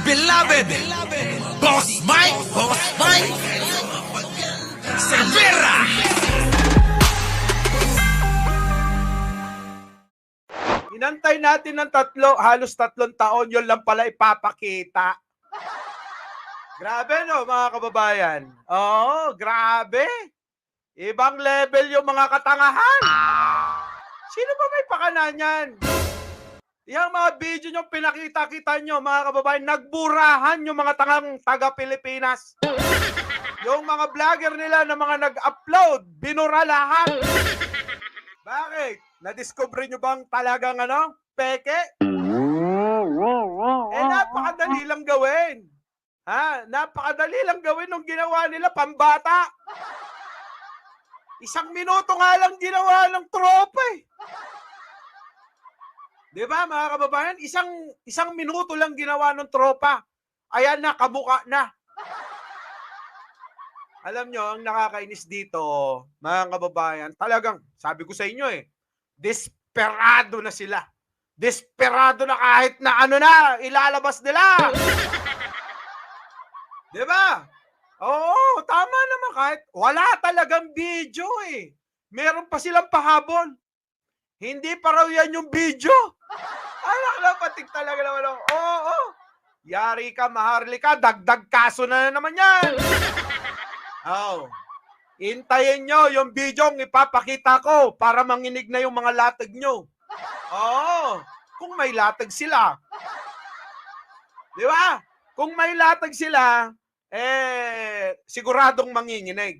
beloved Boss Mike Cervera. Inantay natin ng halos 3 taon, yun lang pala ipapakita. Grabe no, mga kababayan. Oo, grabe. Ibang level yung mga katangahan. Sino ba may pakanan yan? Yung mga video nyo pinakita-kita nyo, mga kababayan, nagburahan yung mga tangang taga-Pilipinas. Yung mga vlogger nila na mga nag-upload, binura lahat. Bakit? Na-discover nyo bang talagang peke? Napakadali lang gawin. Napakadali lang gawin nung ginawa nila, pambata. 1 minuto nga lang ginawa ng tropa eh. Di ba mga kababayan? Isang minuto lang ginawa ng tropa. Ayan na, kabuka na. Alam nyo, ang nakakainis dito, mga kababayan, talagang, sabi ko sa inyo desperado na sila. Desperado na kahit na ilalabas nila. Di ba? Oo, tama naman kahit wala talagang video eh. Meron pa silang pahabol. Hindi pa raw yan yung video. Anak na, patik talaga naman. Oo. Yari ka, Maharlika, dagdag kaso na naman yan. Oh. Hintayin nyo yung video ang ipapakita ko para manginig na yung mga latag nyo. Oo. Kung may latag sila. Di ba? Kung may latag sila, siguradong manginginig.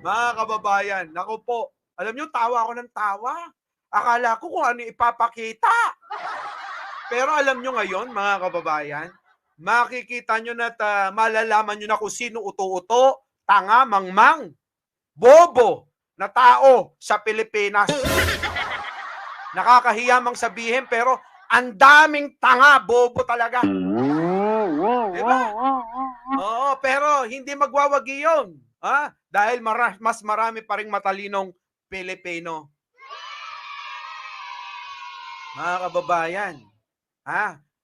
Mga kababayan, naku po, alam nyo, tawa ako ng tawa. Akala ko kung ano ipapakita. Pero alam nyo ngayon, mga kababayan, makikita nyo na malalaman nyo na kung sino uto-uto, tanga, mangmang, bobo na tao sa Pilipinas. Nakakahiyamang sabihin, pero ang daming tanga, bobo talaga. Diba? Oo, pero hindi magwawagi yun. Dahil mas marami pa ring matalinong Pilipino. Mga kababayan,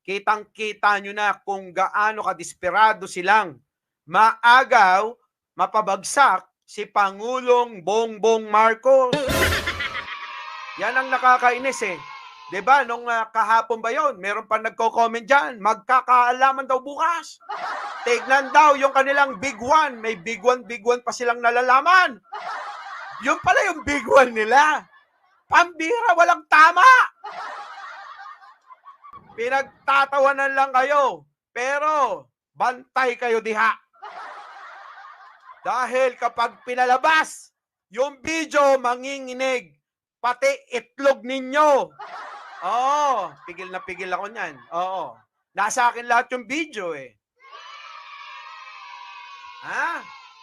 kitang-kita nyo na kung gaano kadesperado silang maagaw, mapabagsak si Pangulong Bongbong Marcos. Yan ang nakakainis eh. Diba, nung kahapon ba yun, meron pa nagko-comment dyan, magkakaalaman daw bukas. Tignan daw yung kanilang big one. May big one pa silang nalalaman. Yun pala yung big one nila. Pambira, walang tama. Pinagtatawanan lang kayo. Pero, bantay kayo diha. Dahil kapag pinalabas, yung video manginginig, pati itlog ninyo. Oo, pigil na pigil ako niyan. Oo. Nasa akin lahat yung video eh.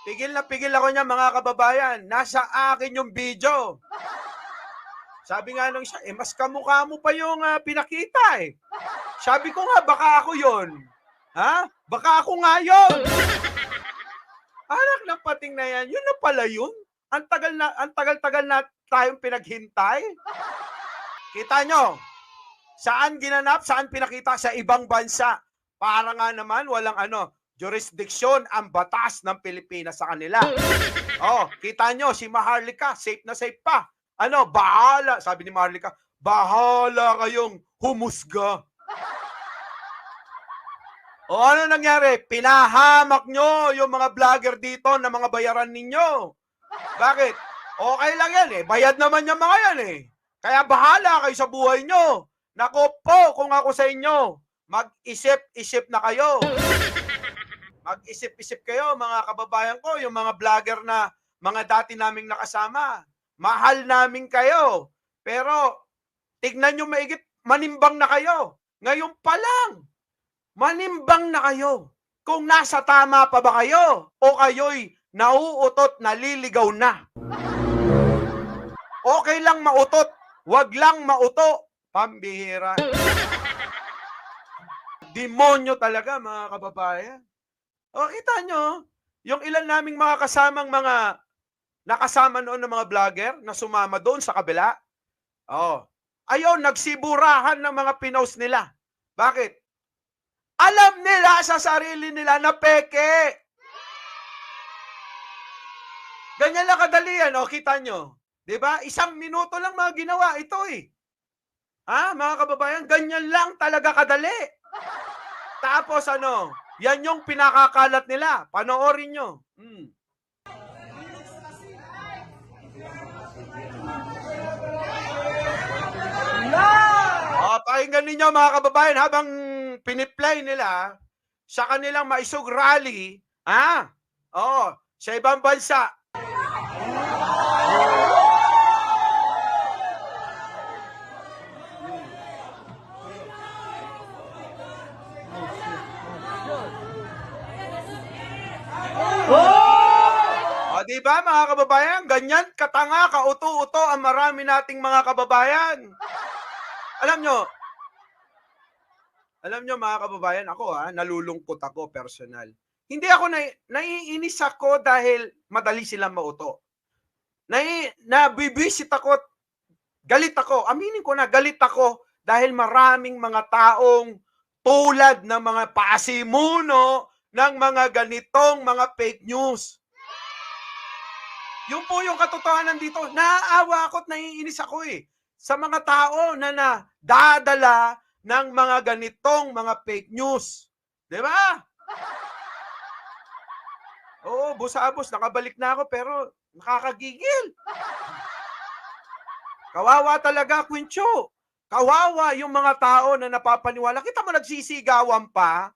Pigil na pigil ako niyan, mga kababayan. Nasa akin yung video. Sabi nga nung isa, mas kamukha mo pa yung pinakita eh. Sabi ko nga, baka ako yun. Baka ako nga yun. Anak ng pating na yan, yun na pala yun. Ang tagal-tagal na tayong pinaghintay. Kita nyo, saan ginanap, saan pinakita? Sa ibang bansa. Para nga naman walang jurisdiksyon ang batas ng Pilipinas sa kanila. Kita nyo, si Maharlika, safe na safe pa. Bahala, sabi ni Maharlika, bahala kayong humusga. Ano nangyari? Pinahamak nyo yung mga vlogger dito na mga bayaran ninyo. Bakit? Okay lang yan eh. Bayad naman yung mga yan eh. Kaya bahala kayo sa buhay nyo. Nako po, kung ako sa inyo, mag-isip-isip na kayo. Mag-isip-isip kayo, mga kababayan ko, yung mga vlogger na mga dati naming nakasama. Mahal namin kayo. Pero, tignan nyo maigit, manimbang na kayo. Ngayon pa lang, manimbang na kayo. Kung nasa tama pa ba kayo? O kayo'y nauutot, naliligaw na? Okay lang mautot, wag lang mauto. Pambihira. Demonyo talaga, mga kababayan. Kita nyo, yung ilan naming mga kasamang nakasama noon ng mga vlogger na sumama doon sa kabila. Ayun, nagsiburahan ng mga pinost nila. Bakit? Alam nila sa sarili nila na peke. Ganyan lang kadali yan, o, kita nyo. Diba? 1 minuto lang mga ginawa ito eh. Ha, mga kababayan, ganyan lang talaga kadali. Tapos ano, yan yung pinakakalat nila. Panoorin nyo. Pakinggan ninyo mga kababayan habang piniplay nila sa kanilang maisog rally, sa ibang bansa. Diba mga kababayan, ganyan katanga, kauto-uto ang marami nating mga kababayan. Alam nyo mga kababayan, ako nalulungkot ako personal. Hindi ako naiinis ako dahil madali silang mauto. Nabibisit ako, galit ako, aminin ko na galit ako dahil maraming mga taong tulad ng mga pasimuno ng mga ganitong mga fake news. Yung po yung katotohanan dito, naaawa ako at naiinis ako sa mga tao na nadadala ng mga ganitong mga fake news. Di ba? Oo, busabos, nakabalik na ako pero nakakagigil. Kawawa talaga, Quincho. Kawawa yung mga tao na napapaniwala. Kita mo nagsisigawan pa.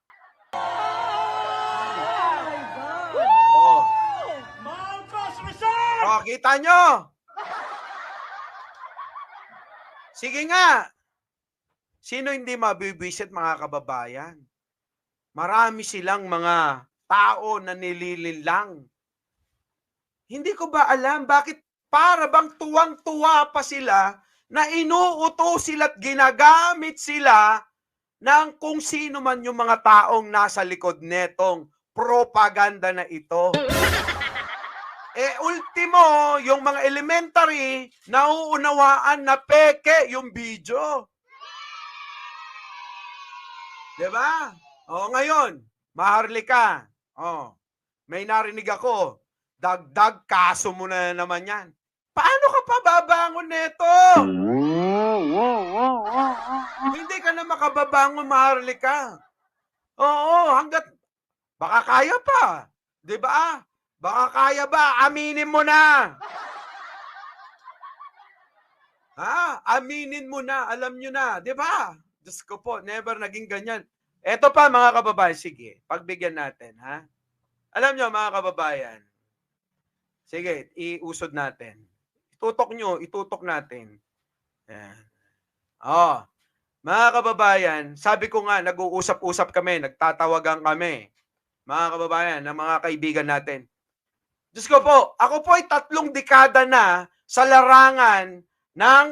Kita nyo. Sige nga. Sino hindi mabibisit mga kababayan? Marami silang mga tao na nililinlang. Hindi ko ba alam bakit para bang tuwang-tuwa pa sila na inuuto sila at ginagamit sila ng kung sino man yung mga taong nasa likod netong propaganda na ito. Ultimo, yung mga elementary, nauunawaan na peke yung video. Diba? Ngayon, Maharlika. May narinig ako. Dagdag kaso mo na naman yan. Paano ka pa babangon nito? Hindi ka na makababangon, Maharlika. Hanggat baka kaya pa. Diba? Baka kaya ba? Aminin mo na. Aminin mo na. Alam nyo na. Di ba? Diyos ko po, never naging ganyan. Eto pa mga kababayan. Sige, pagbigyan natin. Alam nyo mga kababayan. Sige, iusod natin. Itutok natin. Yan. Mga kababayan, sabi ko nga, nag-uusap-usap kami, nagtatawagan kami. Mga kababayan, ng mga kaibigan natin. Diyos ko po, ako po ay 3 dekada na sa larangan ng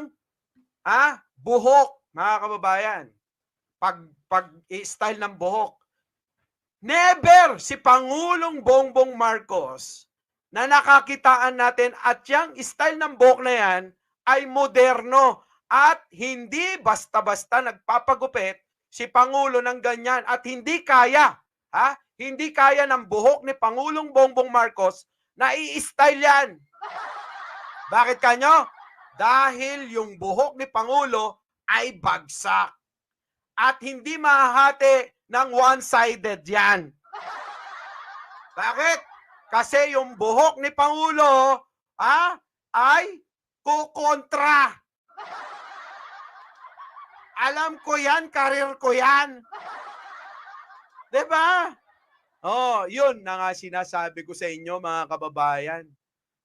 buhok, mga kababayan. Pag-style ng buhok. Never si Pangulong Bongbong Marcos na nakakitaan natin at yung style ng buhok na yan ay moderno at hindi basta-basta nagpapagupit si Pangulo ng ganyan at hindi kaya, hindi kaya ng buhok ni Pangulong Bongbong Marcos na i-style yan. Bakit kanyo? Dahil yung buhok ni Pangulo ay bagsak. At hindi mahahati ng one-sided yan. Bakit? Kasi yung buhok ni Pangulo ay kukontra. Alam ko yan, karir ko yan. Diba? Yun na nga sinasabi ko sa inyo mga kababayan.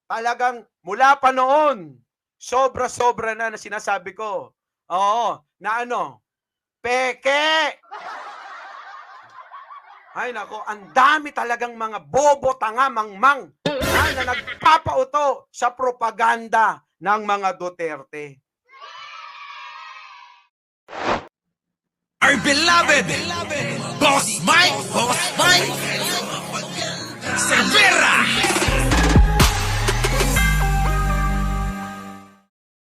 Talagang mula pa noon, sobra-sobra na sinasabi ko. Peke! Ay nako, ang dami talagang mga bobo, tanga, mangmang na nagpapauto sa propaganda ng mga Duterte. Our beloved Boss Mike Cervera.